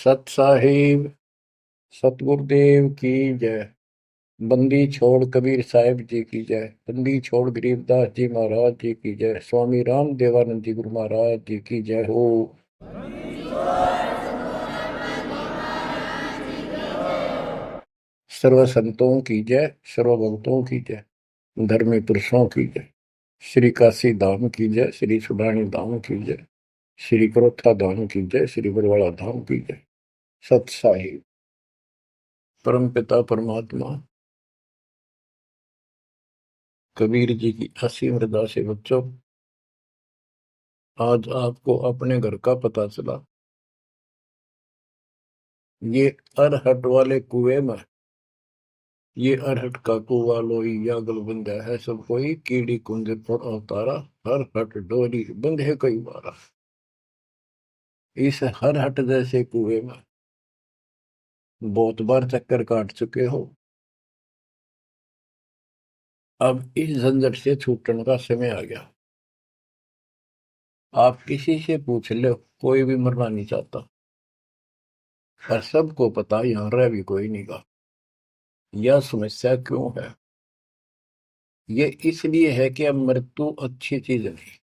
सत साहिब सतगुरुदेव की जय। बंदी छोड़ कबीर साहिब जी की जय। बंदी छोड़ गरीबदास जी महाराज जी की जय। स्वामी राम देवानंद जी गुरु महाराज जी की जय हो। सर्व संतों की जय, सर्व भक्तों की जय, धर्मी पुरुषों की जय। श्री काशी धाम की जय, श्री सुडानी धाम की जय, श्री क्रोथा धाम की जय, श्री बरवाड़ा धाम की जय। सत साहिब परम पिता परमात्मा कबीर जी की असीम मृदा से बच्चों, आज आपको अपने घर का पता चला। ये अरहट वाले कुएं में, ये अरहट का कुआ लोई या गलबंदा है सब कोई, कीड़ी कुंज पर अवतारा, हर हट डोरी बंधे कई बारा। इस हर हट जैसे कुएं में बहुत बार चक्कर काट चुके हो। अब इस झंझट से छूटने का समय आ गया। आप किसी से पूछ लो, कोई भी मरना नहीं चाहता, पर सबको पता यहां रह भी कोई नहीं गा। यह समस्या क्यों है? ये इसलिए है कि अब मृत्यु अच्छी चीज नहीं,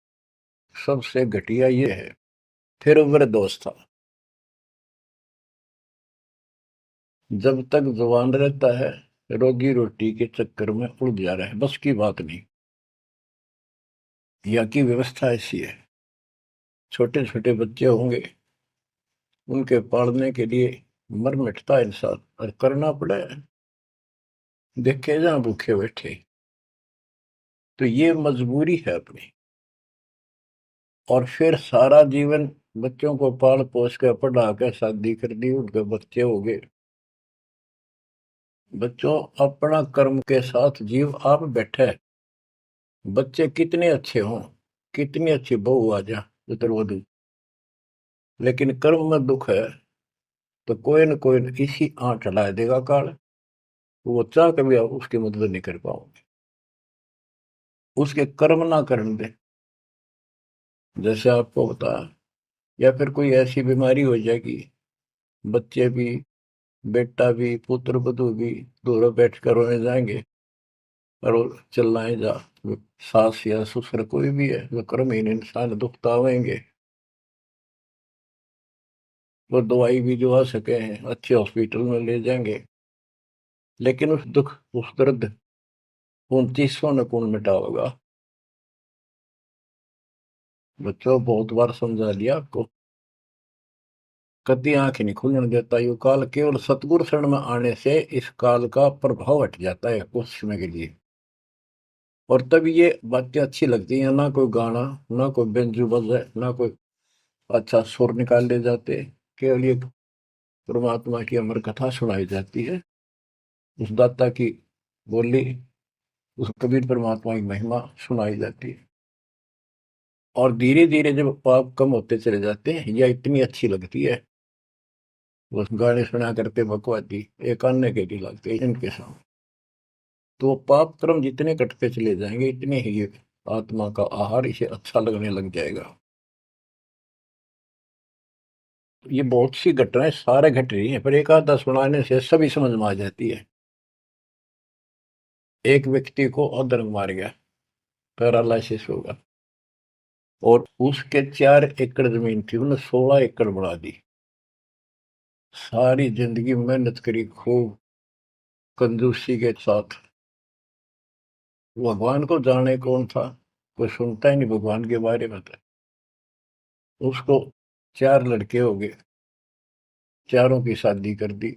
सबसे घटिया ये है। फिर उम्र दोस्त था, जब तक जवान रहता है रोजी रोटी के चक्कर में उलझा रहा है, बस की बात नहीं। यहाँ की व्यवस्था ऐसी है, छोटे छोटे बच्चे होंगे, उनके पालने के लिए मर मिटता इंसान और करना पड़े, देखे जहां भूखे बैठे। तो ये मजबूरी है अपनी। और फिर सारा जीवन बच्चों को पाल पोस के पढ़ा के शादी कर दी, उनके बच्चे हो गए। बच्चों, अपना कर्म के साथ जीव आप बैठे, बच्चे कितने अच्छे हों, कितनी अच्छी बहू आ जा पुत्रवधु, लेकिन कर्म में दुख है तो कोई न कोई इसी आंट चला देगा काल। वो चाह कभी आप उसकी मदद नहीं कर पाओगे, उसके कर्म ना करने दे। जैसे आपको बताया, या फिर कोई ऐसी बीमारी हो जाएगी, बच्चे भी, बेटा भी, पुत्र वधु भी दूर बैठ कर रोने जाएंगे, और वो चिल्लाए जा। सास या ससुर कोई भी है, वो कर्महीन इंसान दुख तो आवेंगे। वो दवाई भी जो आ सके हैं अच्छे हॉस्पिटल में ले जाएंगे, लेकिन उस दुख उस दर्द 2900 न कौन मिटा होगा। बच्चों, बहुत बार समझा लिया आपको, कभी आंख नहीं खुलने देता ये काल। केवल सतगुरु शरण में आने से इस काल का प्रभाव हट जाता है कुछ समय के लिए। और तब ये बातें अच्छी लगती हैं, ना कोई गाना, ना कोई बेंजू बजे, ना कोई अच्छा सुर निकाल ले जाते। केवल ये परमात्मा की अमर कथा सुनाई जाती है, उस दाता की बोली, उस कबीर परमात्मा की महिमा सुनाई जाती है। और धीरे धीरे जब पाप कम होते चले जाते हैं, यह इतनी अच्छी लगती है। वो गाने सुना करते भगवती एक अन्य के लिए लगते हैं इनके सामने। तो पाप कर्म जितने कटते चले जाएंगे, इतने ही ये आत्मा का आहार इसे अच्छा लगने लग जाएगा। ये बहुत सी घटनाएं सारे घट रही हैं, पर एक आधा सुनाने से सभी समझ में आ जाती है। एक व्यक्ति को अधर्म मार गया, पैरालिसिस होगा, और उसके 4 एकड़ जमीन थी, उन्हें 16 एकड़ बढ़ा दी। सारी जिंदगी मेहनत करी खूब कंजूसी के साथ। भगवान को जाने कौन था, कोई सुनता ही नहीं भगवान के बारे में। तो उसको 4 लड़के हो गए, चारों की शादी कर दी,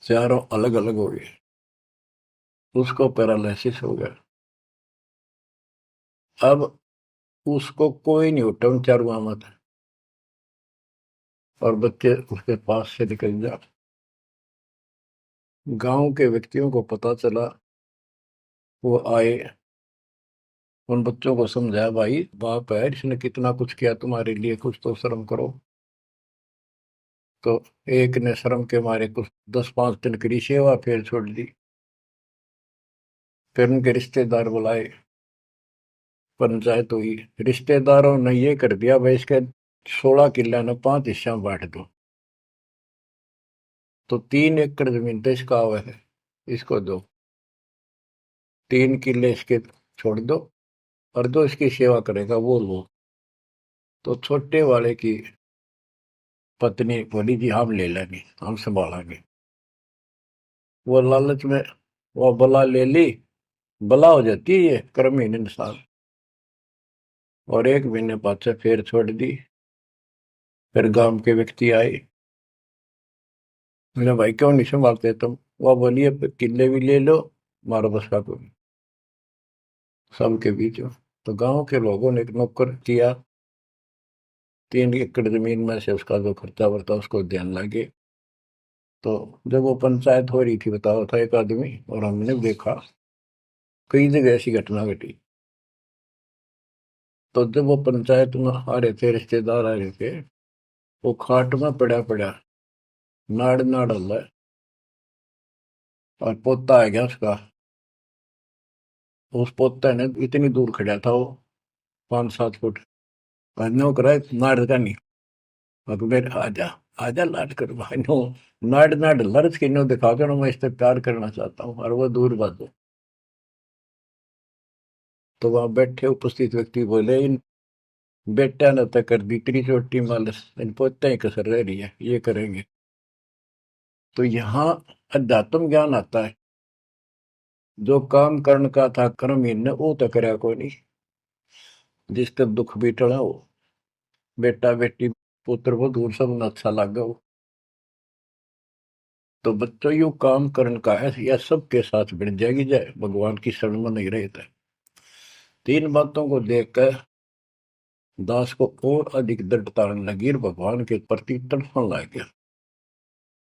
चारों अलग अलग हो गए। उसको पैरालिसिस हो गया। अब उसको कोई नहीं उठा उन चारों में था, और बच्चे उसके पास से निकल जा। गांव के व्यक्तियों को पता चला, वो आए, उन बच्चों को समझाया, भाई बाप है, इसने कितना कुछ किया तुम्हारे लिए, कुछ तो शर्म करो। तो एक ने शर्म के मारे कुछ 10-5 दिन की सेवा फिर छोड़ दी। फिर उनके रिश्तेदार बुलाए, पंचायत हुई। रिश्तेदारों ने ये कर दिया, भाई इसके 16 किले ने 5 हिस्सा में बांट दो। तो 3 एकड़ जमीन तो इसका हुआ है, इसको दो, 3 किले इसके छोड़ दो, और जो इसकी सेवा करेगा वो लो। तो छोटे वाले की पत्नी बोली जी हम ले लेंगे, हम संभालेंगे। वो लालच में वो बला ले ली, बला हो जाती है ये कर्महीन इंसान। और 1 महीने बाद से फिर छोड़ दी। फिर गांव के व्यक्ति आए, मेरे भाई क्यों नहीं संभालते तुम? वो बोलिए किले भी ले लो, मारो बस का कोई सबके बीच में। तो गांव के लोगों ने एक नौकर किया, 3 एकड़ जमीन में से उसका जो खर्चा वर्ता उसको ध्यान लगे। तो जब वो पंचायत हो रही थी, बताओ था एक आदमी, और हमने देखा कई जगह ऐसी घटना घटी। तो जब वो पंचायत में आ रहे थे, रिश्तेदार आ रहे थे, वो खाट में पड़ा पड़ा नाड़ नाड़ हल्ला है, और पोता आ गया उसका। उस पोते ने इतनी दूर खड़ा था वो, 5-7 फुट, नो करा नाड़ का नहीं। अब मेरे आजा, आजा लाड कर भाई नो, नाड़ नाड़ लर्ज के नो दिखा कर मैं इससे प्यार करना चाहता हूँ, और वो दूर बात। तो वहां बैठे उपस्थित व्यक्ति बोले, इन बेटा ने तक कर दी इतनी छोटी मालस, इन पोते ही कसर रह रही है, ये करेंगे। तो यहाँ अध्यात्म ज्ञान आता है। जो काम करण का था कर्महीन ने वो तो करया कोई नहीं, जिसका दुख भी टला हो, बेटा बेटी पुत्र वो दूर सब न अच्छा लगा हो। तो बच्चों यू काम करण का है, यह सबके साथ बढ़ जाएगी जाए भगवान की शरण में नहीं रहता। 3 बातों को देखकर दास को और अधिक दृढ़ता लगी और भगवान के प्रति तड़पने लग गया।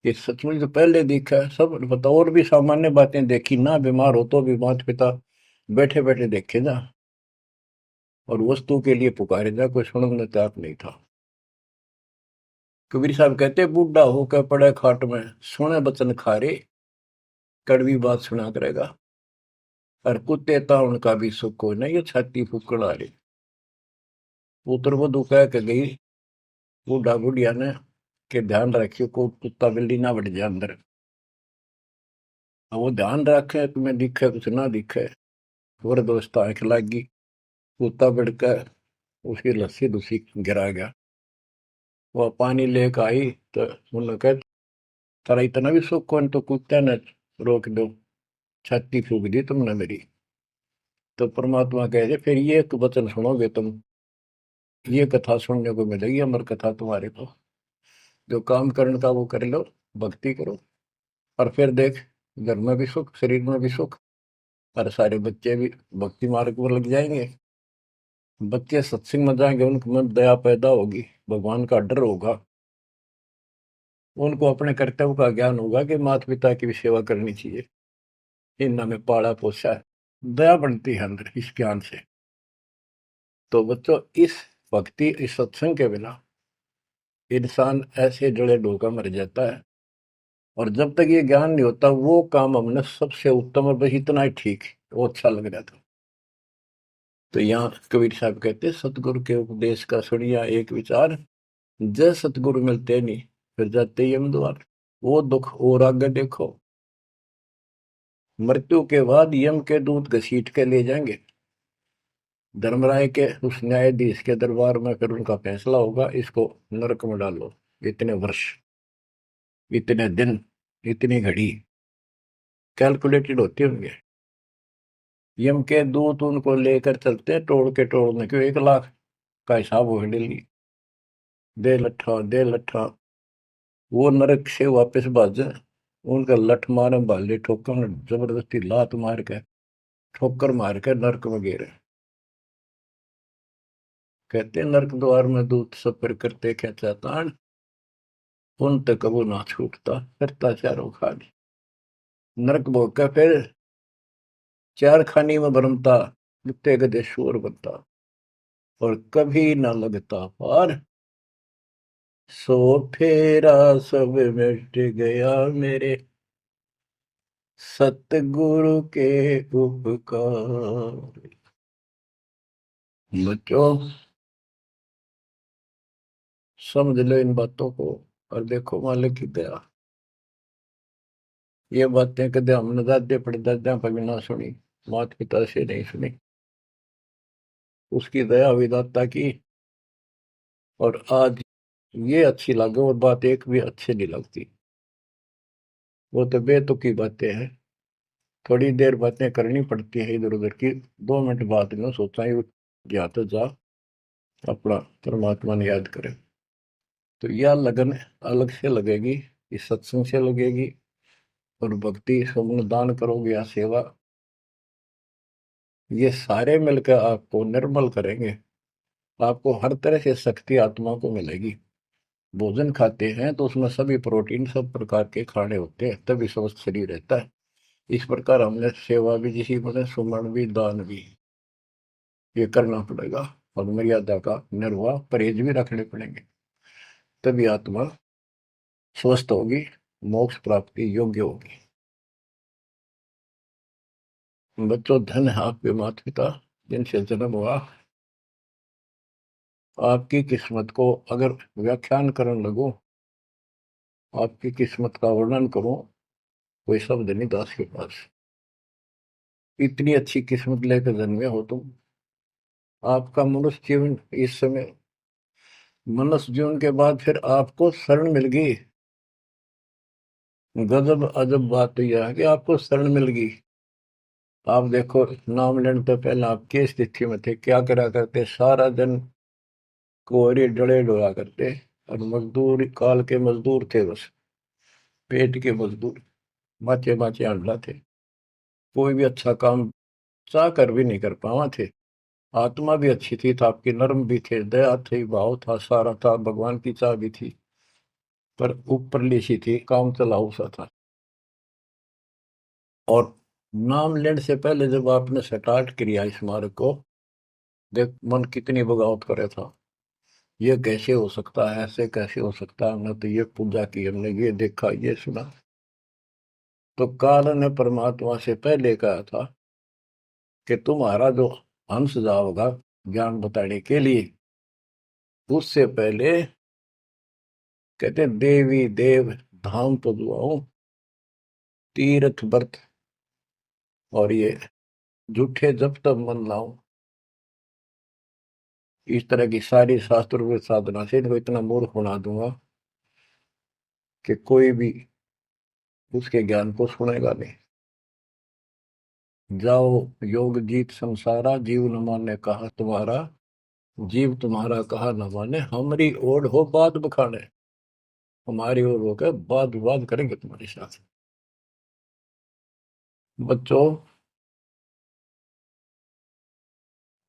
ये सचमुच तो पहले देखा है सब बता, और भी सामान्य बातें देखी ना, बीमार हो तो भी माता पिता बैठे बैठे देखे जा, और वस्तु के लिए पुकारे जा, कोई सुनने तैयार नहीं था। कबीर साहब कहते बूढ़ा होकर पड़े खाट में, सुने बचन खारे, कड़वी बात सुना करेगा। और कुत्ते था उनका भी सुख को नहीं, ये छाती फूकड़ आ रही। पुत्र वधु कह के गई बूढ़ा बुढ़िया ने के ध्यान रखियो को कुत्ता बिल्ली ना बढ़ जाए अंदर। अब वो ध्यान रखे तुम्हें दिखे कुछ ना दिखे, और दोस्त आंख लागी, कुत्ता बढ़कर उसकी लस्सी दूसी गिरा गया। वो पानी लेकर आई तो उन्होंने कहा तारा इतना भी सुख कौन, तो कुत्ते ने रोक दो, छाती फूक दी तुमने मेरी। तो परमात्मा कहे जे फिर ये एक वचन सुनोगे तुम, ये कथा सुनने को मिलेगी अमर कथा तुम्हारे को। जो काम करने का वो कर लो, भक्ति करो, और फिर देख घर में भी सुख, शरीर में भी सुख, और सारे बच्चे भी भक्ति मार्ग पर लग जाएंगे। बच्चे सत्संग में जाएंगे, उनके मन दया पैदा होगी, भगवान का डर होगा, उनको अपने कर्तव्य का ज्ञान होगा कि माता पिता की भी सेवा करनी चाहिए, इन में पाला पोसा है, दया बनती है अंदर इस ज्ञान से। तो बच्चों इस भक्ति इस सत्संग के बिना इंसान ऐसे जड़े डोका मर जाता है। और जब तक ये ज्ञान नहीं होता वो काम हमने सबसे उत्तम, और बस इतना ही ठीक है, वो अच्छा लग रहा था। तो यहाँ कबीर साहब कहते सतगुरु के उपदेश का सुनिया एक विचार, जय सतगुरु मिलते नहीं फिर जाते यम द्वार। वो दुख और आगे देखो, मृत्यु के बाद यम के दूत घसीट के ले जाएंगे धर्मराय के उस न्यायाधीश के दरबार में, फिर उनका फैसला होगा इसको नरक में डालो, इतने वर्ष, इतने दिन, इतनी घड़ी कैलकुलेटेड होते होंगे। यम के दूत उनको लेकर चलते हैं तोड़ के तोड़ने क्यों, 1 लाख का हिसाब हो डेली, दे लट्ठा दे लट्ठा। वो नरक से वापस भाजे, उनका लठ मारे भाले ठोकर में, जबरदस्ती लात मार के ठोकर मार के नरक में गिरे। कहते नरक द्वार में दूत सफर करते खेचा तान, उन तक कबू ना छूटता करता चारों खाली। नरक भोग का फिर चार खानी में भरमता, कुत्ते गधे शोर बनता, और कभी ना लगता पार, सो फेरा सब मिट गया मेरे सतगुरु के उपकार। बच्चों समझ लो इन बातों को, और देखो मालिक की दया। ये बातें कदे हमने दादे परदादा कभी ना सुनी, माता पिता से नहीं सुनी। उसकी दया विधाता की। और आज ये अच्छी लगे और बात एक भी अच्छी नहीं लगती। वो तो बेतुकी बातें हैं। थोड़ी देर बातें करनी पड़ती है इधर उधर की, 2 मिनट बाद में सोचा ही जा तो जा अपना परमात्मा ने याद करे। तो यह लगन अलग से लगेगी, इस सत्संग से लगेगी। और भक्ति सुमन दान करोगे या सेवा, ये सारे मिलकर आपको निर्मल करेंगे। आपको हर तरह से शक्ति आत्मा को मिलेगी। भोजन खाते हैं तो उसमें सभी प्रोटीन सब प्रकार के खाने होते हैं, तभी स्वस्थ शरीर रहता है। इस प्रकार हमने सेवा भी जिसी बने, सुमन भी, दान भी, ये करना पड़ेगा। और मर्यादा का निर्वाह, परहेज भी रखने पड़ेंगे, तभी आत्मा स्वस्थ होगी, मोक्ष प्राप्ति योग्य होगी। बच्चों, धन है आपके माता पिता जिनसे जन्म हुआ। आपकी किस्मत को अगर व्याख्यान करने लगो, आपकी किस्मत का वर्णन करो, कोई शब्द नहीं दास के पास। इतनी अच्छी किस्मत लेकर जन्मे हो तुम। आपका मनुष्य जीवन इस समय, मनुष्य जीवन के बाद फिर आपको शरण मिल गई। गजब अजब बात तो यह है कि आपको शरण मिल गई। आप देखो, नाम लेने तो पहले आप किस स्थिति में थे, क्या करा करते, सारा दिन कोहरे डले डोला करते। और मजदूर, काल के मजदूर थे, बस पेट के मजदूर, माचे माचे अंडा थे। कोई भी अच्छा काम चाह कर भी नहीं कर पावा थे। आत्मा भी अच्छी थी, तो आपके नर्म भी थे, दया थी, भाव था, सारा था, भगवान की चाह भी थी। पर ऊपरली सी थी, काम चलाऊ सा था। और नाम लेने से पहले जब आपने स्टार्ट किया इस मार्ग को, देख मन कितनी बगावत करे था। ये कैसे हो सकता है, ऐसे कैसे हो सकता है, हमने तो ये पूजा की, हमने ये देखा, ये सुना। तो काल ने परमात्मा से पहले कहा था कि तुम्हारा जो हंस जाओगा ज्ञान बताने के लिए, उससे पहले कहते देवी देव धाम तो दुआओ, तीर्थ व्रत और ये झूठे जब तब मन लाओ। इस तरह की सारी शास्त्र में साधना से इनको इतना मूर्ख बना दूंगा कि कोई भी उसके ज्ञान को सुनेगा नहीं। जाओ योग जीत संसारा, जीव न माने कहा तुम्हारा, जीव तुम्हारा कहा न माने, हमारी ओर हो बात बखाने। हमारी ओर होकर बात विवाद करेंगे तुम्हारे साथ। बच्चों,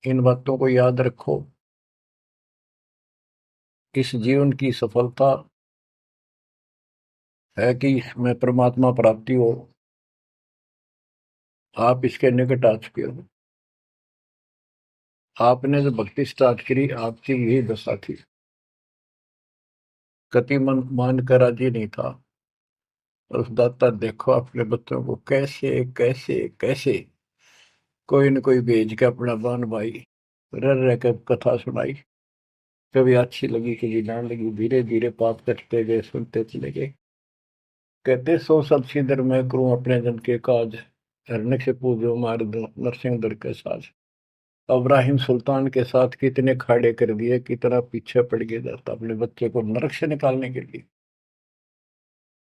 इन बातों को याद रखो। इस जीवन की सफलता है कि इसमें परमात्मा प्राप्ति हो। आप इसके निकट आ चुके हो। आपने जो भक्ति स्टार्ट करी, आपकी यही दशा थी। कति मन मान कर राजी नहीं था। और उस दाता देखो अपने बच्चों को कैसे कैसे कैसे कोई न कोई भेज के अपना बान भाई रह रह कर कथा सुनाई। कभी अच्छी लगी, कभी ना लगी, धीरे धीरे पाप करते गए, सुनते चले गए। कहते सो सब सिदर मैं करूं अपने जन के काज, हरने से पूजो मार दो नरसिंह दर के साज। इब्राहिम सुल्तान के साथ कितने खाड़े कर दिए, कितना पीछे पड़ गया जाता अपने बच्चे को नरक से निकालने के लिए।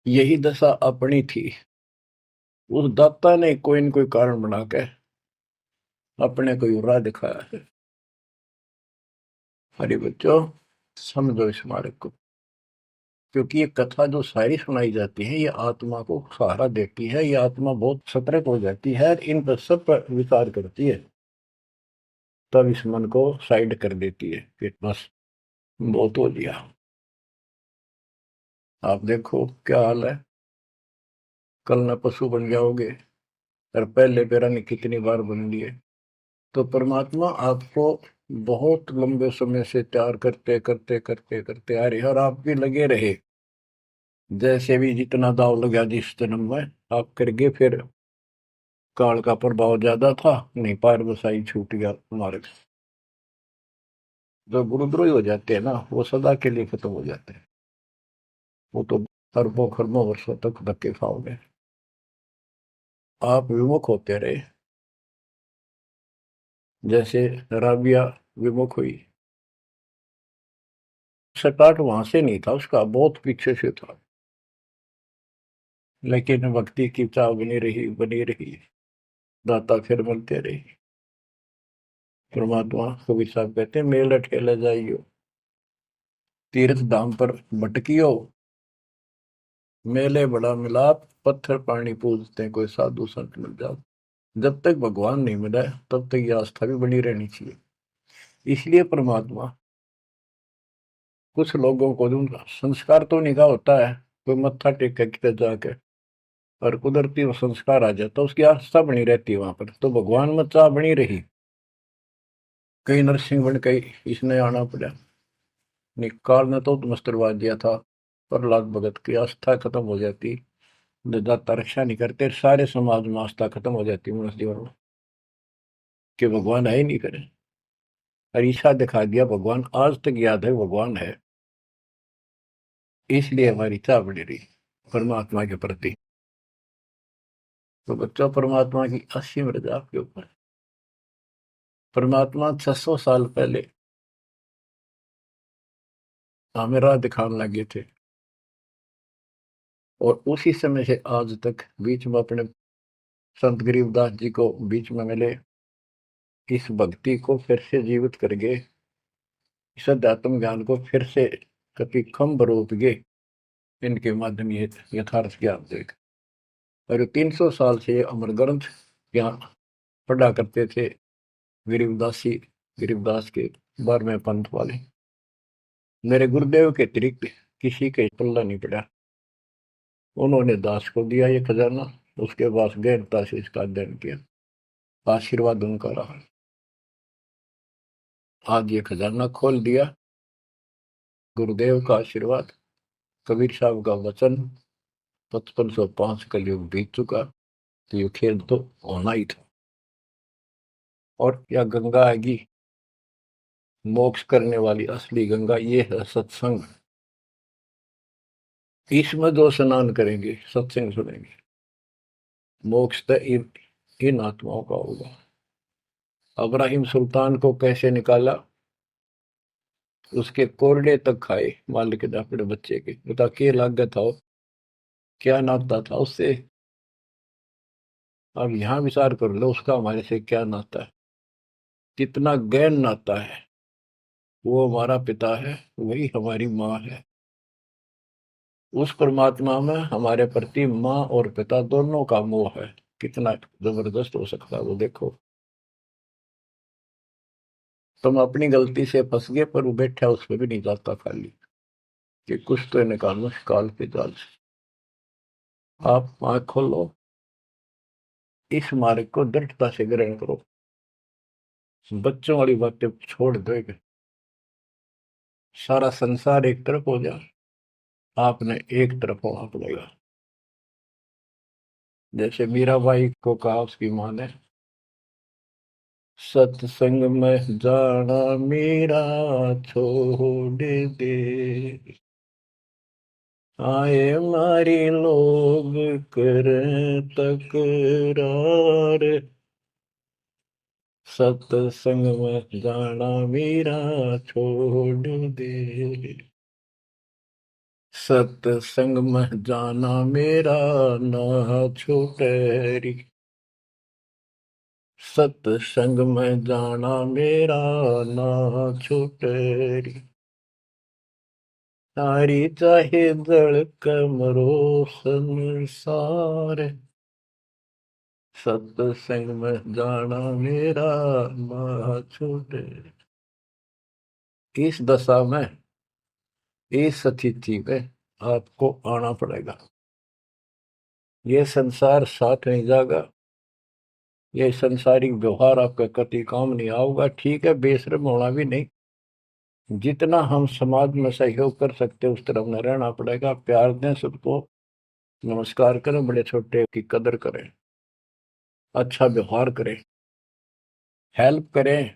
यही दशा अपनी थी। उस दाता ने कोई न कोई कारण बना के अपने को राह दिखाया है। हरी बच्चों, समझो इस मार्ग को। क्योंकि ये कथा जो सारी सुनाई जाती है, ये आत्मा को सहारा देती है। ये आत्मा बहुत सतर्क हो जाती है, इन पर सब पर विचार करती है, तब इस मन को साइड कर देती है कि बस बहुत हो लिया। आप देखो क्या हाल है, कल न पशु बन जाओगे, और पहले पेरा ने कितनी बार बन लिए। तो परमात्मा आपको बहुत लंबे समय से तैयार करते करते करते करते आ रहे, और आप भी लगे रहे। जैसे भी जितना दाव लगा जिस जन्म में आप करके, फिर काल का प्रभाव ज्यादा था, नहीं पार बसाई छूट गया तुम्हारे। जो गुरुद्रोही हो जाते हैं ना, वो सदा के लिए खत्म हो जाते हैं। वो तो अरबों खरबों वर्षों तक धक्के खाओगे। आप विमुख होते रहे, जैसे राबिया विमुख हुई। स्टार्ट वहां से नहीं था उसका, बहुत पीछे से था, लेकिन भक्ति की चाह बनी रही, दाता फिर मिलते रही। परमात्मा कबीर साहब कहते हैं, मेल अठेले जाइयो, तीर्थ धाम पर भटकियो, मेले बड़ा मिलाप, पत्थर पानी पूजते कोई साधु संत मिल जाओ। जब तक भगवान नहीं मिला तब तक ये आस्था भी बनी रहनी चाहिए। इसलिए परमात्मा कुछ लोगों को दूंगा, संस्कार तो निकाह होता है, कोई मत्था टेक के किधर जाके, और कुदरती वो संस्कार आ जाता, उसकी आस्था बनी रहती है वहां पर, तो भगवान में चाह बनी रही। कई नरसिंह बन के इसने आना पड़ा, निकाल ने तो मस्टरवा दिया था, प्रहलाद भगत की आस्था खत्म हो जाती, दाता रक्षा नहीं करते, सारे समाज में आस्था खत्म हो जाती मनुष्य जीवन में, कि भगवान है ही नहीं करे। अरीसा दिखा दिया भगवान, आज तक याद है भगवान है, इसलिए हमारी चाह बनी रही परमात्मा के प्रति। तो बच्चों, परमात्मा की असीम रजा आपके ऊपर। परमात्मा 600 साल पहले हमें राह दिखाने लगे थे, और उसी समय से आज तक बीच में अपने संत गरीबदास जी को बीच में मिले, इस भक्ति को फिर से जीवित कर गए, इस अध्यात्म ज्ञान को फिर से कभी खम्भ रोप गए, इनके माध्यम ये यथार्थ ज्ञान देख। और 300 साल से अमर ग्रंथ ज्ञान पढ़ा करते थे गरीबदासी, गरीबदास के 12वें पंथ वाले। मेरे गुरुदेव के अतिरिक्त किसी के पल्ला नहीं पड़ा, उन्होंने दास को दिया ये खजाना, उसके बाद गहनता से इसका अध्ययन किया, आशीर्वाद उनका रहा। आज ये खजाना खोल दिया, गुरुदेव का आशीर्वाद, कबीर साहब का वचन, 5505 कलयुग बीत चुका, तो ये खेल तो होना ही था। और क्या गंगा आएगी, मोक्ष करने वाली असली गंगा ये है सत्संग। इसमें जो स्नान करेंगे, सत्संग सुनेंगे, मोक्ष तो इन आत्माओं का होगा। अब्राहिम सुल्तान को कैसे निकाला, उसके कोरडे तक खाए मालिक ने अपने बच्चे के, बता के लागत था, क्या नाता था उससे। अब यहां विचार कर लो, उसका हमारे से क्या नाता है, कितना गहन नाता है। वो हमारा पिता है, वही हमारी माँ है। उस परमात्मा में हमारे प्रति माँ और पिता दोनों का मोह है, कितना जबरदस्त हो सकता है वो देखो। तुम अपनी गलती से फंस गए, पर वो बैठा उस पर भी नहीं जाता खाली, कि कुछ तो निकालो काल के जाल से। आप आंख खोलो, इस मार्ग को दृढ़ता से ग्रहण करो, बच्चों वाली बातें छोड़ दो, सारा संसार एक तरफ हो जाए, आपने एक तरफ होना पड़ेगा। जैसे मीराबाई को कहा उसकी माँ ने, सत्संग में जाना मेरा छोड़ दे, आए मारी लोग कर तकरार, सत्संग में जाना मेरा छोड़ दे, सत्संग में जाना मेरा ना छूटे री, सत्संग में जाना मेरा ना छूटे री, तारी चाहे जड़ कमरो संसार, सत्संग में जाना मेरा ना छूटे। इस दशा में, इस स्थिति में आपको आना पड़ेगा। ये संसार साथ नहीं जाएगा, ये संसारिक व्यवहार आपका कति काम नहीं आऊगा। ठीक है, बेशर्म होना भी नहीं, जितना हम समाज में सहयोग कर सकते उस तरफ में रहना पड़ेगा। प्यार दें सबको, नमस्कार करें, बड़े छोटे की कदर करें, अच्छा व्यवहार करें, हेल्प करें,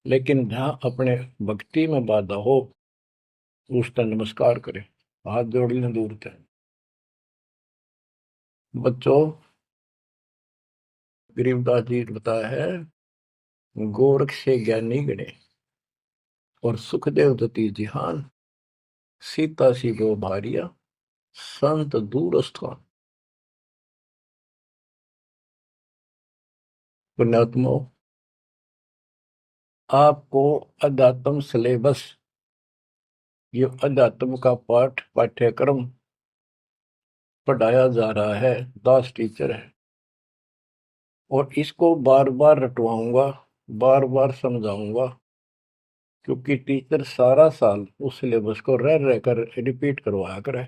लेकिन जहां अपने भक्ति में बाधा हो उस पर नमस्कार करें, हाथ जोड़ लें दूर से। बच्चों, गरीबदास जी बताया है, गोरख से ज्ञानी गणे और सुखदेव दती जिहान, सीता सी गो भारिया संत दूर स्थान। पुण्यात्मो, आपको अध्यात्म सिलेबस, ये अध्यात्म का पाठ्यक्रम पढ़ाया जा रहा है, दास टीचर है, और इसको बार बार रटवाऊंगा, बार बार समझाऊंगा, क्योंकि टीचर सारा साल उस सिलेबस को रह रह कर रिपीट करवाया करे,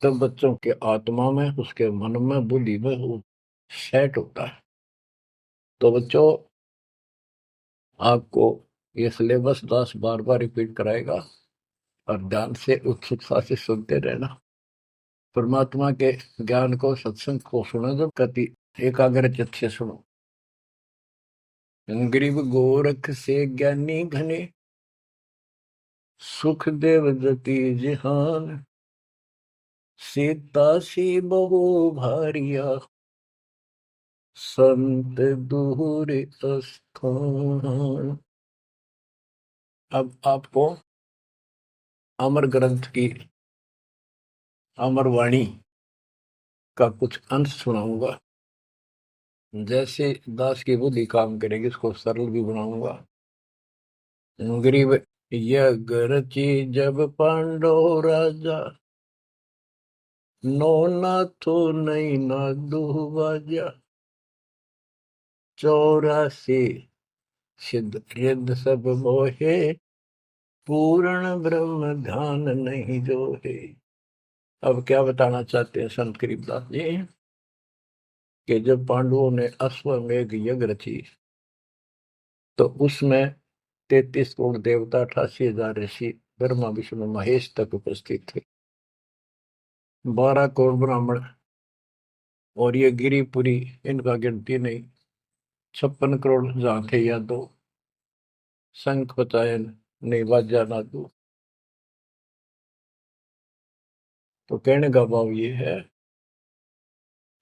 तब बच्चों के आत्मा में, उसके मन में, बुद्धि में वो सेट होता है। तो बच्चों, आपको ये सिलेबस दास बार बार रिपीट कराएगा, और ध्यान से उत्सुकता से सुनते रहना। परमात्मा के ज्ञान को, सत्संग को सुनो जब कति एकाग्र चित्त से सुनो। गरीब गोरख से ज्ञानी घने, सुख देव जति जिहान, सीता सी बहु भारिया संत दूर स्थान। अब आपको अमर ग्रंथ की अमर वाणी का कुछ अंश सुनाऊंगा। जैसे दास की बुद्धि काम करेगी, इसको सरल भी बनाऊंगा। गरीब, यह गरची जब पांडव राजा, नो नाथो नहीं ना दुबाजा, 84 सिद्ध रिद्ध सब मोहे, पूर्ण ब्रह्म ध्यान नहीं जो है। अब क्या बताना चाहते हैं संत गरीबदास जी, कि जब पांडवों ने अश्वमेघ यज्ञ रची, तो उसमें 33 करोड़ देवता, 88,000 ऋषि, ब्रह्मा विष्णु महेश तक उपस्थित थे, 12 करोड़ ब्राह्मण, और ये गिरिपुरी, इनका गिनती नहीं, 56 करोड़ जहां थे या दो, शंख पचायन नहीं बाजा ना दो। तो कहने का भाव ये है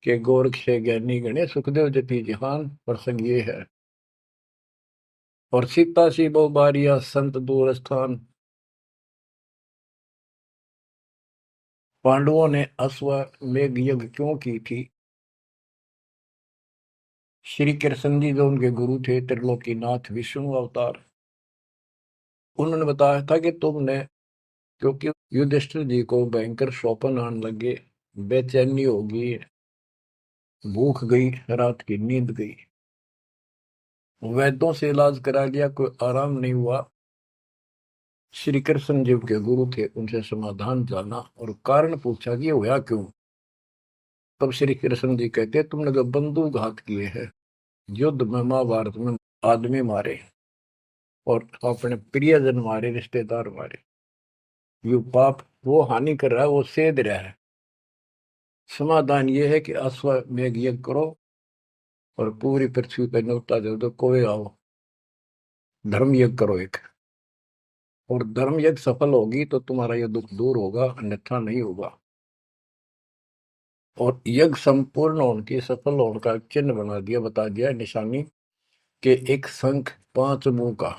कि गोरख से ज्ञानी गणे, सुखदेव जति जिहान, प्रसंग ये है। और सीता सी बहु बारिया संत दूर स्थान। पांडवों ने अश्वमेघ यज्ञ क्यों की थी? श्री कृष्ण जी जो उनके गुरु थे, त्रिलोकीनाथ विष्णु अवतार, उन्होंने बताया था कि तुमने, क्योंकि युधिष्ठिर जी को भयंकर स्वप्न आने लगे, बेचैनी होगी, भूख गई, रात की नींद गई, वैद्यों से इलाज करा लिया, कोई आराम नहीं हुआ। श्री कृष्ण जी के गुरु थे, उनसे समाधान जाना और कारण पूछा कि ये हुआ क्यों। तब श्री कृष्ण जी कहते, तुमने जो बंदूक घात किए हैं, युद्ध में, महाभारत में आदमी मारे और अपने प्रियजन मारे, रिश्तेदार मारे, ये पाप वो हानि कर रहा है, वो सेध रहा है। समाधान ये है कि अश्वमेघ यज्ञ करो और पूरी पृथ्वी पर न्योता दे दो, कोई आओ, धर्म यज्ञ करो एक, और धर्म यज्ञ सफल होगी तो तुम्हारा ये दुख दूर होगा, अन्यथा नहीं होगा। और यज्ञ संपूर्ण होने की, सफल होने का चिन्ह बना दिया, बता दिया निशानी, कि एक शंख 5 मुंह का,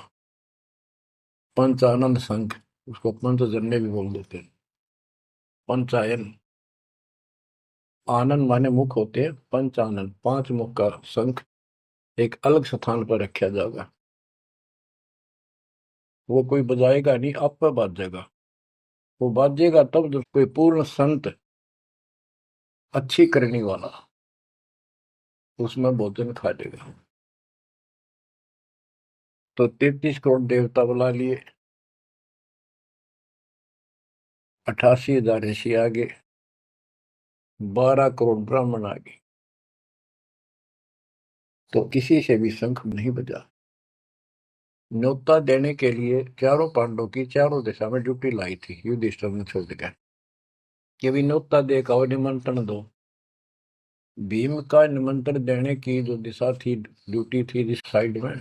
पंचानंद शंख, उसको पंचजन्य भी बोल देते हैं, पंचायन, आनंद माने मुख होते हैं, पंचानंद 5 मुख का शंख एक अलग स्थान पर रखा जाएगा। वो कोई बजाएगा नहीं, आप पर बाजेगा। वो बाजेगा तब जब कोई पूर्ण संत, अच्छी करने वाला उसमें भोजन खा लेगा। तो 33 करोड़ देवता बुला लिए, 88,000 ऋषि आगे, 12 करोड़ ब्राह्मण आगे, तो किसी से भी शंख नहीं बजा। न्योता देने के लिए चारों पांडवों की चारों दिशा में ड्यूटी लाई थी, युधिष्ठिर ने छोड़ दिया कि भी न्योता दे का निमंत्रण दो। भीम का निमंत्रण देने की जो दिशा थी, ड्यूटी थी जिस साइड में,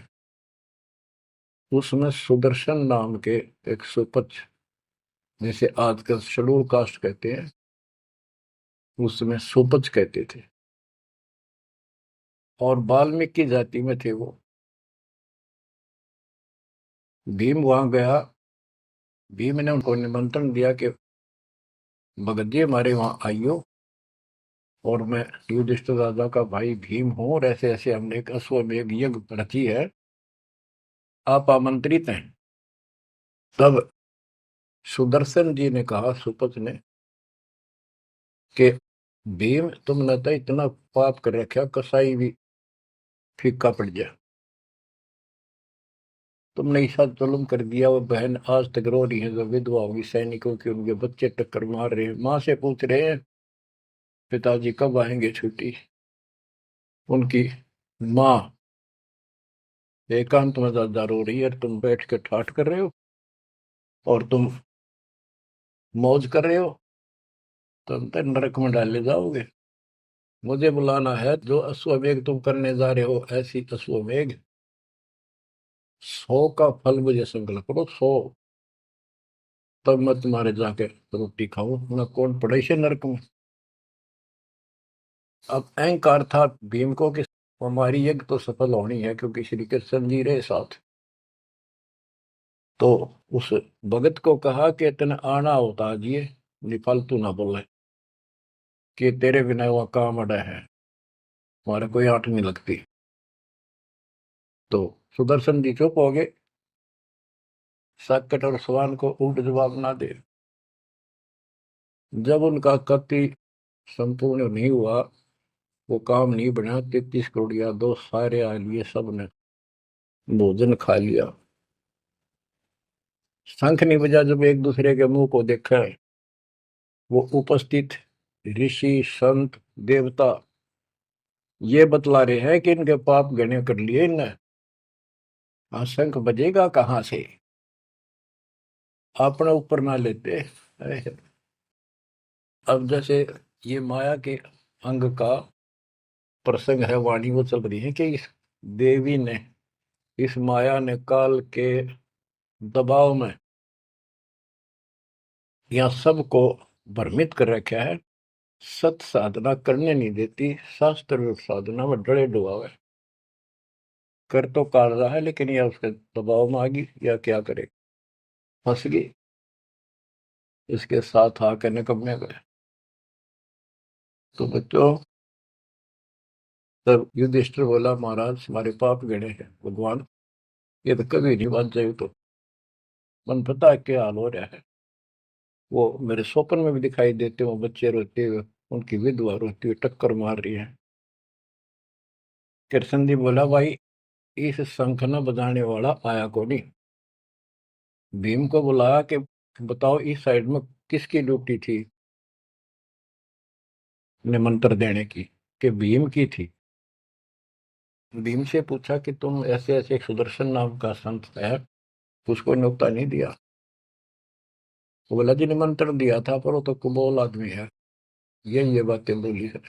उसमें सुदर्शन नाम के एक सुपच, जिसे आजकल शेड्यूल कास्ट कहते हैं, उसमें सुपच कहते थे, और वाल्मीकि जाति में थे वो। भीम वहां गया। भीम ने उनको निमंत्रण दिया कि भगत जी हमारे वहां आइयो, और मैं युधिष्ठिर राजा का भाई भीम हूं, और ऐसे ऐसे हमने एक अश्वमेध यज्ञ रची है, आप आमंत्रित हैं। तब सुदर्शन जी ने कहा, सुपथ ने, कि भीम तुमने तो इतना पाप कर रखा, कसाई भी फीका पड़ गया। तुमने ऐसा जुल्म कर दिया, वो बहन आज तक रो रही है जो विधवा होगी सैनिकों की, उनके बच्चे टक्कर मार रहे हैं, माँ से पूछ रहे हैं पिताजी कब आएंगे छुट्टी। उनकी माँ एकांत में ज्यादा रो रही है, तुम बैठ के ठाठ कर रहे हो और तुम मौज कर रहे हो, तुम तो नरक में डाले जाओगे। मुझे बुलाना है, जो अश्वमेध तुम करने जा रहे हो, ऐसी अश्वमेध 100 का फल मुझे संकल्प करो, 100, तब मैं तुम्हारे जाके रोटी खाऊं, ना कौन पड़े से नरक में। अब अहंकार था भीम को कि हमारी यज्ञ तो सफल होनी है, क्योंकि श्री कृष्ण जी रहे साथ। तो उस भगत को कहा कि तेने आना होता जी, फालतू ना बोले, कि तेरे बिना वह काम अड़ा है, हमारे कोई आंट नहीं लगती। तो सुदर्शन जी चुप हो गए, साकेत और सवान को उल्ट जवाब ना दे। जब उनका कति संपूर्ण नहीं हुआ, वो काम नहीं बना, 33 करोड़ यादव सारे आ लिए, सबने भोजन खा लिया। शंख नहीं बजा, जब एक दूसरे के मुंह को देखा, वो उपस्थित ऋषि संत देवता ये बतला रहे हैं कि इनके पाप घने कर लिए इनने। हाँ, शंख बजेगा कहाँ से, अपने ऊपर ना लेते। अब जैसे ये माया के अंग का प्रसंग है, वाणी वो चल रही है कि इस देवी ने, इस माया ने काल के दबाव में यहाँ सबको भ्रमित कर रखा है, सत साधना करने नहीं देती, शास्त्र साधना में डरे डुबावे। कर तो काट रहा है, लेकिन यह उसके दबाव में आ गई, या क्या करे, फंस गई, इसके साथ आकर निकम्मे गए। तो बच्चों, तब युधिष्ठिर बोला, महाराज हमारे पाप गणे हैं भगवान, ये तो कभी नहीं बच जाए। तो मन पता है क्या हाल हो रहा है, वो मेरे स्वप्न में भी दिखाई देते, वो बच्चे रोते हुए, उनकी विधवा रोती हुई टक्कर मार रही है। कृष्ण जी बोला, भाई इस शंख न बजाने वाला आया को नहीं। भीम को बुलाया कि बताओ इस साइड में किसकी ड्यूटी थी निमंत्रण देने की, कि भीम की थी। भीम से पूछा कि तुम ऐसे ऐसे, एक सुदर्शन नाम का संत है, उसको न्योता नहीं दिया। वो बोला, जी निमंत्रण दिया था, पर वो तो कुबोल आदमी है, ये बातें बोली है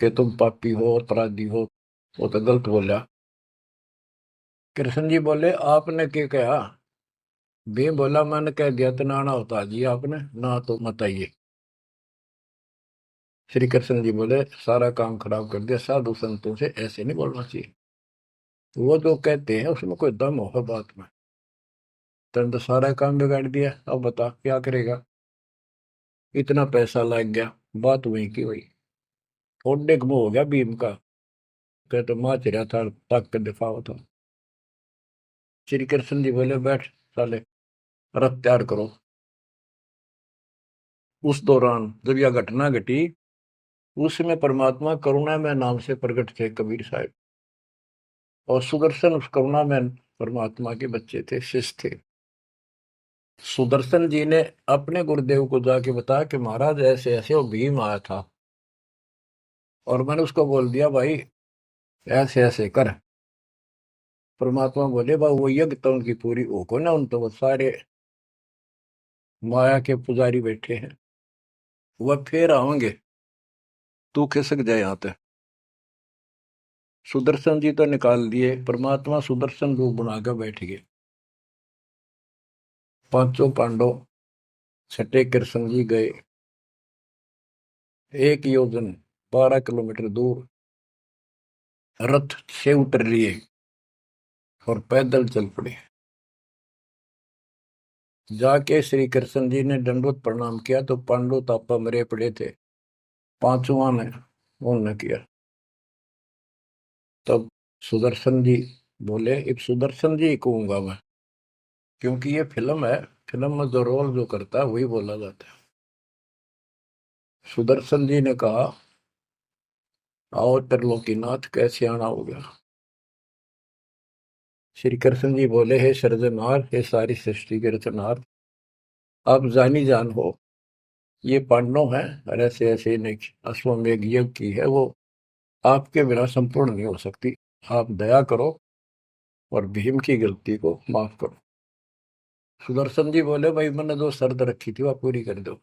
कि तुम पापी हो और अपराधी हो, वो तो गलत बोला। कृष्ण जी बोले, आपने क्या कहा। भीम बोला, मैंने कह दिया तो नाना होता जी, आपने ना तो मत आइए। श्री कृष्ण जी बोले, सारा काम खराब कर दिया, साधु संतों से ऐसे नहीं बोलना चाहिए, वो जो कहते हैं उसमें कोई दम होगा बात में। तुम तो सारा काम बिगाड़ दिया, अब बता क्या करेगा। इतना पैसा लग गया, बात वही की वही, थोड़े मुंह हो गया भीम का, कहते माँ चिरा था, तक के दिफा था। श्री कृष्ण जी बोले, बैठ साले, रथ तैयार करो। उस दौरान जब यह घटना घटी, उसमें परमात्मा करुणा में नाम से प्रकट थे कबीर साहब, और सुदर्शन उस करुणा में परमात्मा के बच्चे थे, शिष्य थे। सुदर्शन जी ने अपने गुरुदेव को जाके बताया कि महाराज ऐसे ऐसे वो भीम आया था, और मैंने उसको बोल दिया भाई ऐसे ऐसे कर। परमात्मा बोले, बा वो यज्ञ तो उनकी पूरी हो को ना, उन तो वो सारे माया के पुजारी बैठे हैं, वह फिर आएंगे, तू खिसक जाए यहाँ पे। सुदर्शन जी तो निकाल दिए, परमात्मा सुदर्शन रूप बनाकर बैठ गए। पांचों पांडव छठे कृष्ण जी गए, 1 योजन 12 किलोमीटर दूर रथ से उतर लिए और पैदल चल पड़े। जाके श्री कृष्ण जी ने दंडवत प्रणाम किया तो पांडु तापा मरे पड़े थे, पांचवा ने उन्होंने किया। तब सुदर्शन जी बोले, एक सुदर्शन जी कहूंगा मैं, क्योंकि ये फिल्म है, फिल्म में जो रोल जो करता है वही बोला जाता है। सुदर्शन जी ने कहा, आओ त्रिलोकीनाथ, कैसे आना हो गया। श्री कृष्ण जी बोले, हे सृजनहार, हे सारी सृष्टि के रचनहार, आप जानी जान हो, ये पांडव है और ऐसे ऐसे नहीं, अश्वमेध यज्ञ की है वो, आपके बिना संपूर्ण नहीं हो सकती। आप दया करो और भीम की गलती को माफ करो। सुदर्शन जी बोले, भाई मैंने जो शर्त रखी थी वह पूरी कर दो।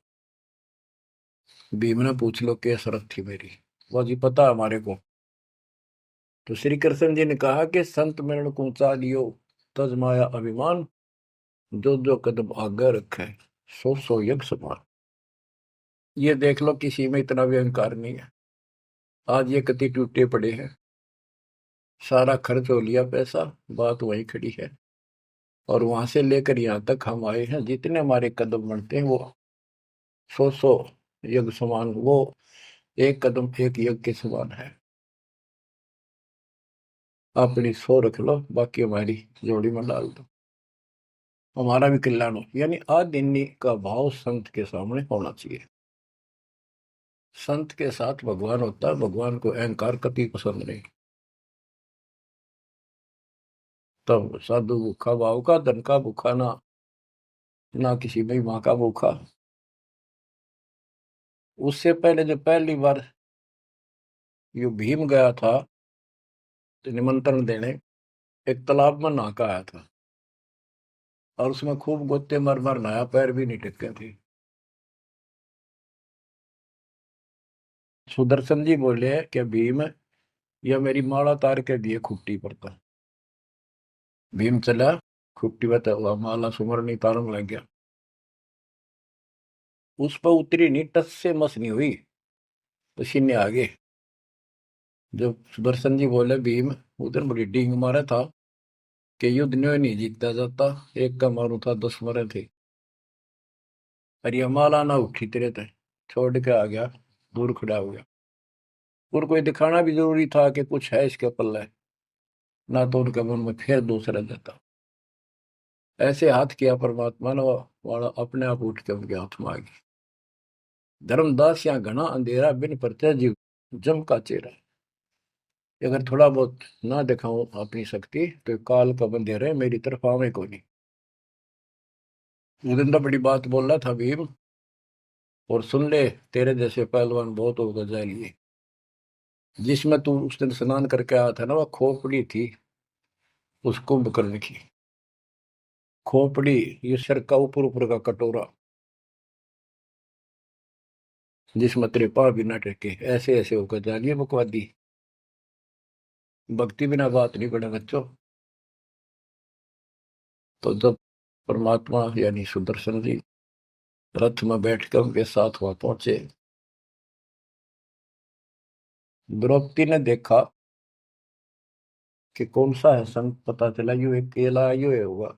भीम ने पूछ लो क्या शर्त थी मेरी, वो जी पता हमारे को। तो श्री कृष्ण जी ने कहा कि संत मरण को ऊंचा लियो, तज माया अभिमान, जो जो कदम आगे रखे, सो सो यज्ञ समान। ये देख लो, किसी में इतना भी अहंकार नहीं है। आज ये कति टूटे पड़े हैं, सारा खर्च हो लिया पैसा, बात वहीं खड़ी है। और वहां से लेकर यहाँ तक हम आए हैं, जितने हमारे कदम बढ़ते हैं वो सौ सौ यज्ञ समान, वो एक कदम एक यज्ञ के समान है। अपनी सौ रख लो, बाकी हमारी जोड़ी में डाल दो, हमारा भी कल्याण हो। यानी आदिन्य का भाव संत के सामने होना चाहिए। संत के साथ भगवान होता है, भगवान को अहंकार कति पसंद नहीं। तब साधु भूखा भाव का, धन का भूखा ना, ना किसी में माँ का भूखा। उससे पहले जब पहली बार यो भीम गया था तो निमंत्रण देने, एक तालाब में नहा के आया था और उसमें खूब गोते मर मर नहाया, पैर भी नहीं टिके थे। सुदर्शन जी बोले कि भीम, यह मेरी माला तार के दिए खुट्टी पर था। भीम चला, खुट्टी पर हुआ माला सुमरनी तारन लग गया। उस पर उतरी नहीं, टस से मस नहीं हुई, पसीने आ गए। जब सुदर्शन जी बोले, भीम उधर बड़ी डींग मारा था कि युद्ध नहीं जीतता जाता, एक का मारू था 10 मरे थे। और ये माला ना उठी तेरे थे, छोड़ के आ गया, दूर खड़ा हो गया। और कोई दिखाना भी जरूरी था कि कुछ है इसके पल्ले, ना तो उनके मन में फिर दूसरा देता। ऐसे हाथ किया परमात्मा ने, वाला अपने आप उठ के उनके हाथ में आ गई। धर्मदास या घना अंधेरा, बिन परचय जीव जम का चेहरा। अगर थोड़ा बहुत ना दिखाऊं अपनी शक्ति तो काल का बंधेरे मेरी तरफ आवे को नहीं। उस दिन तो बड़ी बात बोल रहा था भीम, और सुन ले, तेरे जैसे पहलवान बहुत होगा जाएंगे। जिसमें तू उस दिन स्नान करके आया था ना, वह खोपड़ी थी उस कुंभकर्ण की। खोपड़ी, ये सिर का ऊपर ऊपर का कटोरा, जिसमें तेरे पाँव भी ना टेके, ऐसे ऐसे होकर जानिए बकवादी। भक्ति बिना बात नहीं बने बच्चों। तो जब परमात्मा यानी सुदर्शन जी रथ में बैठकर उनके साथ वहां पहुंचे, द्रौपदी ने देखा कि कौन सा है संत, पता चला यू एक केला यू है होगा।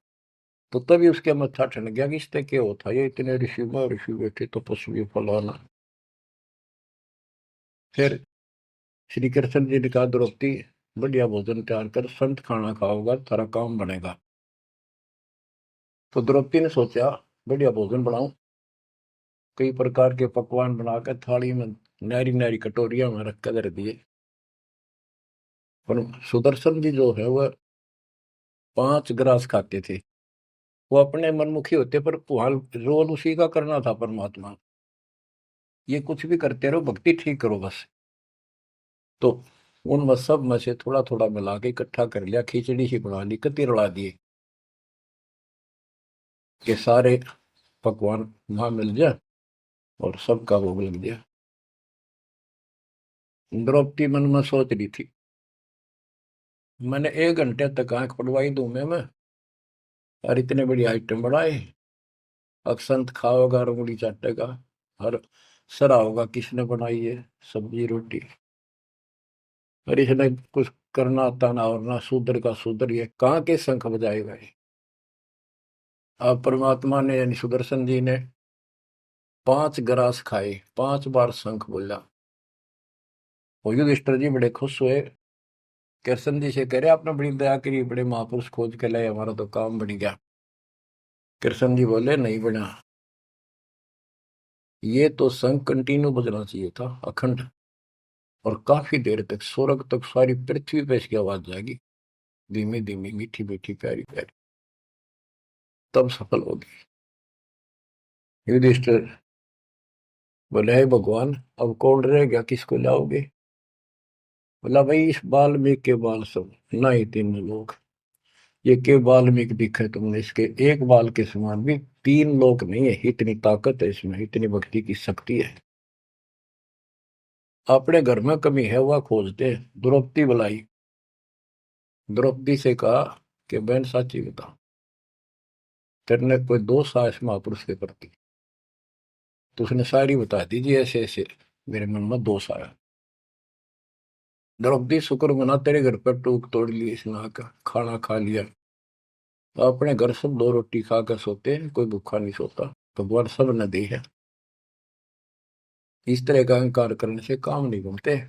तो तभी उसके मत्था ठन गया कि इससे क्या होता, ये इतने ऋषि में ऋषि बैठे तो पशु फलाना। फिर श्री कृष्ण जी ने कहा, द्रौपदी बढ़िया भोजन तैयार कर, संत खाना खाओगा तारा काम बनेगा। तो द्रौपदी ने सोचा, बढ़िया भोजन बनाऊं, कई प्रकार के पकवान बनाकर थाली में नारी नारी कटोरिया में रख कर दिए। पर सुदर्शन जी जो है वह 5 ग्रास खाते थे। वो अपने मनमुखी होते, पर पुहाल रोल उसी का करना था परमात्मा। ये कुछ भी करते रहो, भक्ति ठीक करो बस। तो उन सब में से थोड़ा थोड़ा मिला के इकट्ठा कर लिया, खिचड़ी ही बना ली, कति रला दिए कि सारे पकवान वहां मिल जाए और सबका भोग लग गया। द्रौपदी मन में सोच रही थी, मैंने 1 घंटे तक आंख पड़वाई दूं मैं, और इतने बड़ी आइटम बढ़ाए। अक्षंत खाओगा और उंगली चाटेगा, और सरा होगा किसने बनाई है सब्जी रोटी। और इसने कुछ करना आता ना, और ना शूद्र का शूद्र, ये कहाँ के शंख बजाएगा ये। अब परमात्मा ने यानी सुदर्शन जी ने 5 ग्रास खाए, 5 बार शंख बोला। वो युधिष्ठिर जी बड़े खुश हुए, कृष्ण जी से कह रहे आपने बड़ी दया करी, बड़े महापुरुष खोज के लाए, हमारा तो काम बन गया। कृष्ण जी बोले नहीं बना, ये तो शंख कंटिन्यू बजना चाहिए था, अखंड, और काफी देर तक, स्वर्ग तक, सारी पृथ्वी पे इसकी आवाज जाएगी, धीमी धीमी, मीठी मीठी, प्यारी प्यारी, तब सफल होगी। युधिष्ठिर बोले हे भगवान, अब कौन रह गया, किसको लाओगे। बोला भाई इस वाल्मीकि के बाल सब, ना ही 3 लोग, ये के वाल्मीकि दिखे तुमने, इसके एक बाल के समान भी 3 लोग नहीं है, इतनी ताकत है इसमें, इतनी भक्ति की शक्ति है। अपने घर में कमी है वह खोजते। द्रौपदी बुलाई, द्रौपदी से कहा कि बहन साची बता, तेरे कोई दोष आया इस महापुरुष के प्रति। तो उसने सारी बता दी जी, ऐसे ऐसे मेरे मन में दोष आया। द्रौपदी शुक्र मना, तेरे घर पर टूक तोड़ ली, इसने का खाना खा लिया। अपने घर सब 2 रोटी खा कर सोते हैं, कोई भूखा नहीं सोता, भगवान सब न दी है। इस तरह का अहंकार करने से काम नहीं बनते।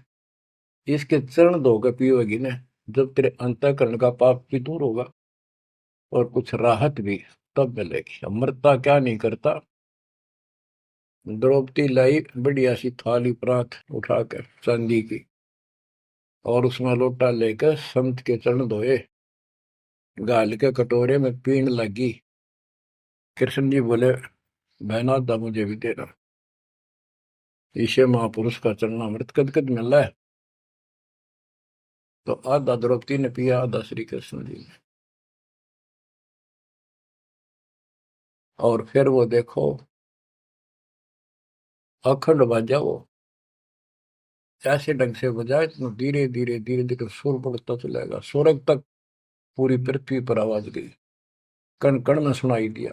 इसके चरण धोकर पियोगी ना, जब तेरे अंतःकरण का पाप भी दूर होगा और कुछ राहत भी तब मिलेगी। अमृता क्या नहीं करता। द्रौपदी लाई बढ़िया सी थाली परात उठाकर चांदी की, और उसमें लोटा लेकर संत के चरण धोए, गाल के कटोरे में पीण लगी। कृष्ण जी बोले बहना दा मुझे भी देना, ईशे महापुरुष का चरणामृत कद कद मिल रहा है। तो आधा द्रौपदी ने पिया, आधा श्री कृष्ण जी ने। और फिर वो देखो अखंड बाजा, वो ऐसे ढंग से बजाए तो धीरे धीरे धीरे धीरे सुर बढ़ता चलेगा, स्वर्ग तक, पूरी पृथ्वी पर आवाज गई, कण कण में सुनाई दिया।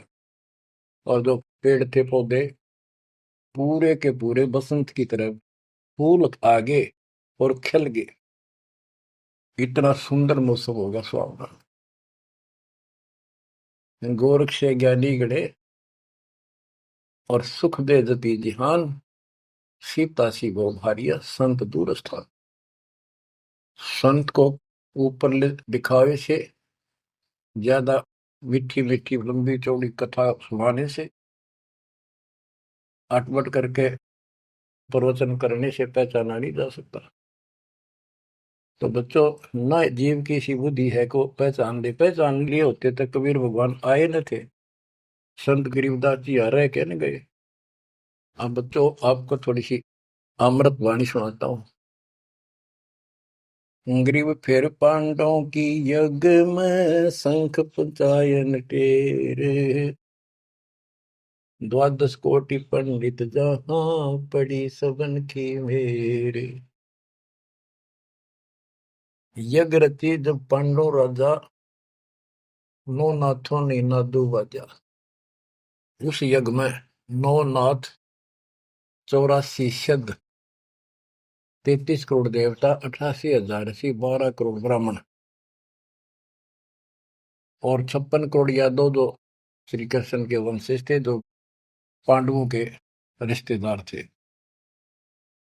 और जो पेड़ थे पौधे पूरे के पूरे बसंत की तरह फूल आ गए और खिल गए। इतना सुंदर मौसम होगा सुहावना। गोरख से ज्ञानी गढ़े और सुख दे जति जिहान, सीता सी गो भारिया संत दूर स्थान। संत को ऊपर दिखावे से ज्यादा मीठी मीठी लंबी चौड़ी कथा सुनाने से, अटपट करके प्रवचन करने से पहचाना नहीं जा सकता। तो बच्चों, न जीव की सी बुद्धि है को पहचान ले, पहचान लिए होते तो कबीर भगवान आए न थे, संत गरीबदास जी आ रहे कहने गए। अब बच्चों आपको थोड़ी सी अमृत वाणी सुनाता हूँ। ग्रीव फिर पांडवों की यज्ञ में शंख पंचायन टेरे, 12 कोटि पंडित जहां पड़ी सबन की मेरे। यज्ञ रची जब पांडव राजा, नौ नाथों ने नादू बाजा। उस यज्ञ में 9 नाथ, 84 सिद्ध, 33 करोड़ देवता, 88,000 ऋषि, 12 करोड़ ब्राह्मण और 56 करोड़ यादव, जो श्री कृष्ण के वंशज थे, जो पांडवों के रिश्तेदार थे।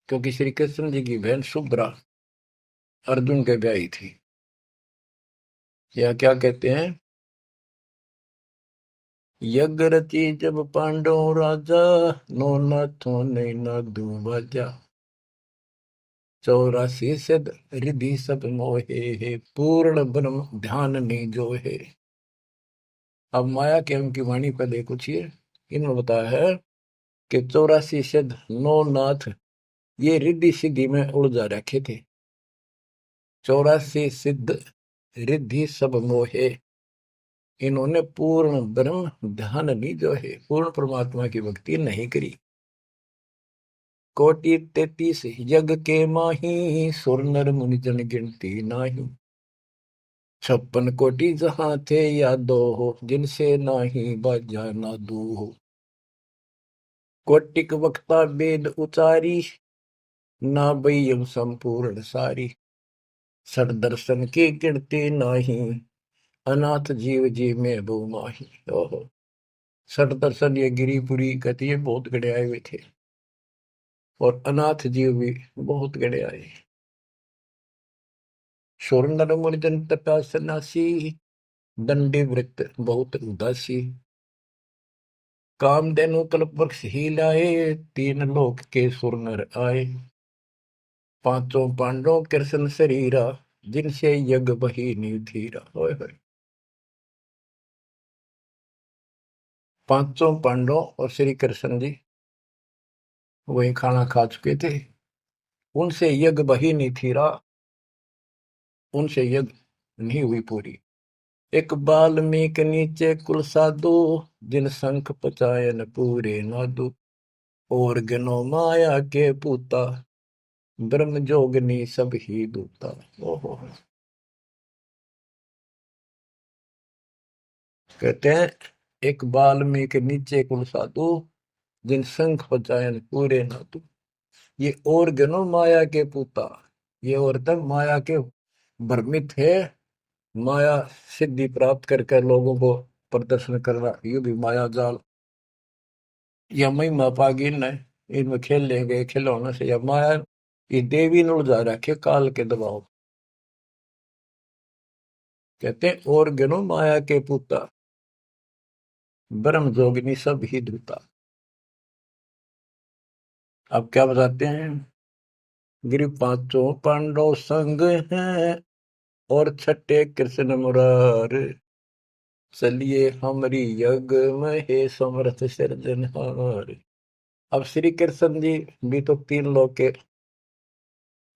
क्योंकि श्री कृष्ण जी की बहन सुभद्रा अर्जुन के ब्याही थी। या क्या कहते हैं, यज्ञ रची जब पांडव राजा, नौ नाथों ने नादू बाजा। 84 सिद्ध रिधि सब मोहे, पूर्ण ब्रह्म ध्यान नहीं जो है। अब माया के उनकी वाणी पर देखो छिए, इन्होंने बताया है कि 84 सिद्ध, 9 नाथ, ये रिद्धि सिद्धि में उलझा रखे थे। 84 सिद्ध रिद्धि सब मोहे, इन्होंने पूर्ण ब्रह्म ध्यान नहीं जो है, पूर्ण परमात्मा की भक्ति नहीं करी। कोटि 33 यज्ञ के माही, सुर नर मुनि जन गिनती नाही। 56 कोटि जहां थे यादो हो, जिनसे नाही बाजा नादू हो। कोटिक वक्ता वेद उचारी, ना बयम संपूर्ण सारी। सर दर्शन की गिनती नाही, अनाथ जीव जी में बो माही। ओहो, सर दर्शन ये गिरिपुरी कहती है बहुत गड़े आए हुए थे, और अनाथ जीव भी बहुत गड़े आए। शोर नर मुरजन तपा सन्यासी, दंडी वृत्त बहुत उदासी। कामधेनु कल्प वृक्ष ही लाए, तीन लोक के सुर नर आए। पांचों पांडवों कृष्ण शरीरा, जिनसे यज्ञ बही निधीरा। होय होय, पांचों पांडव और श्री कृष्ण जी वही खाना खा चुके थे, उनसे यज्ञ बही नहीं थीरा, उनसे यज्ञ नहीं हुई पूरी। एक बाल्मीक नीचे कुल साधु, जिन शंख पचायन पूरे नादु। और गनो माया के पूता, ब्रह्म जोगनी सब ही दूता। ओहो, कहते हैं एक बाल्मीक नीचे कुल साधु, जिन शंख पचायन पूरे नादु। ये और गनो माया के पूता, ये औरतें माया के भ्रमित है, माया सिद्धि प्राप्त करके लोगों को प्रदर्शन करना, ये भी माया जाल। या महिमा पागी न, इनमें खेल ले गए खिलौने से, या माया ये देवी ने उलझा रखे काल के दबाव। कहते हैं और गनो माया के पूता, ब्रह्म जोगिनी सब ही धूता। अब क्या बताते हैं, गिरि पांचों पांडव संग हैं, और छठे कृष्ण मुरार। चलिए हमारी यज्ञ में हे समर्थ सिरजनहार। अब श्री कृष्ण जी भी तो तीन लोक के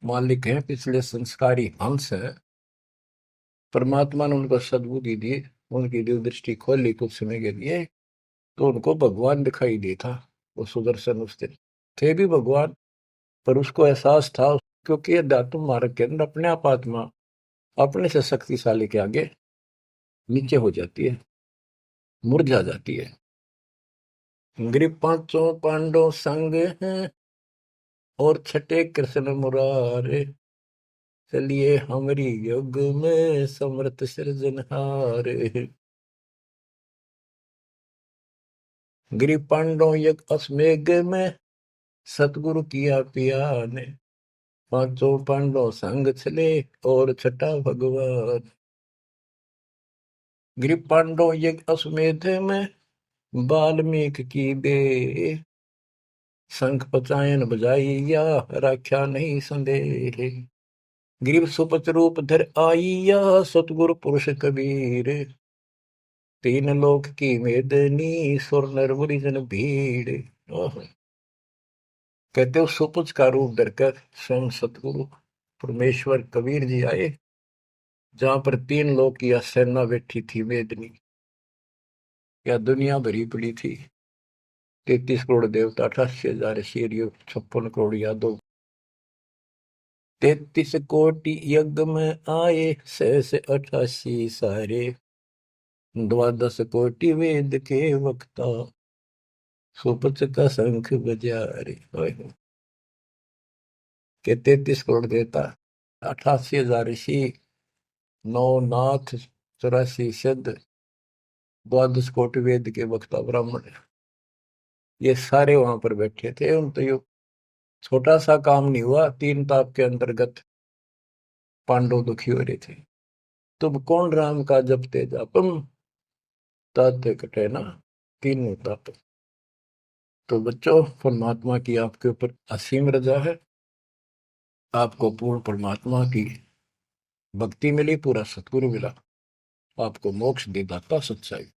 मालिक हैं, पिछले संस्कारी हंस है। परमात्मा ने उनको सद्बुद्धि दी, उनकी दिव्य दृष्टि खोली कुछ समय के लिए, तो उनको भगवान दिखाई दे था। वो सुदर्शन उस दिन थे भी भगवान, पर उसको एहसास था, क्योंकि अध्यात्म मार्ग के अंदर अपने आप आत्मा अपने से शक्तिशाली के आगे नीचे हो जाती है, मुरझा जाती है। गिरि पांचों पांडव संग हैं, और छठे कृष्ण मुरारे। चलिए हमारी युग में समर्थ सृजनहार। गिरि पांडव यज्ञ अश्वमेघ में, सतगुरु किया पिया ने। पांचों पांडव संग चले, और छठा भगवान। गिरि पांडव यज्ञ अश्वमेध में, वाल्मीक की बे। शंख पचायन बजाइया, राख्या नहीं संदेह। गिरिव सुपच रूप धर आइया, सतगुरु पुरुष कबीर। तीन लोक की मेदनी, सुर नर मुनि जन भीड़। कहते हो सुपच का रूप धरकर स्वयं सतगुरु परमेश्वर कबीर जी आए, जहां पर तीन लोक की सेना बैठी थी मेदनी, या दुनिया भरी पड़ी थी। 33 करोड़ देवता, 88,000 शेरियो, 56 करोड़ यादव। 33 कोटि यज्ञ में आए, 688 सारे। 12 कोटि वेद के वक्ता, सुपच का शंख बजा रे। के 33 करोड़ देवता, 88,000 ऋषि, 9 नाथ, 84 सिद्ध, 12 कोटि वेद के वक्ता ब्राह्मण, ये सारे वहां पर बैठे थे। उन तो ये छोटा सा काम नहीं हुआ, 3 ताप के अंतर्गत पांडव दुखी हो रहे थे। तुम कौन राम का जपते जापम, ताते कटे ना तीनों ताप। तो बच्चों, परमात्मा की आपके ऊपर असीम रजा है, आपको पूर्ण परमात्मा की भक्ति मिली, पूरा सतगुरु मिला, आपको मोक्ष दे दाता सच्चाई।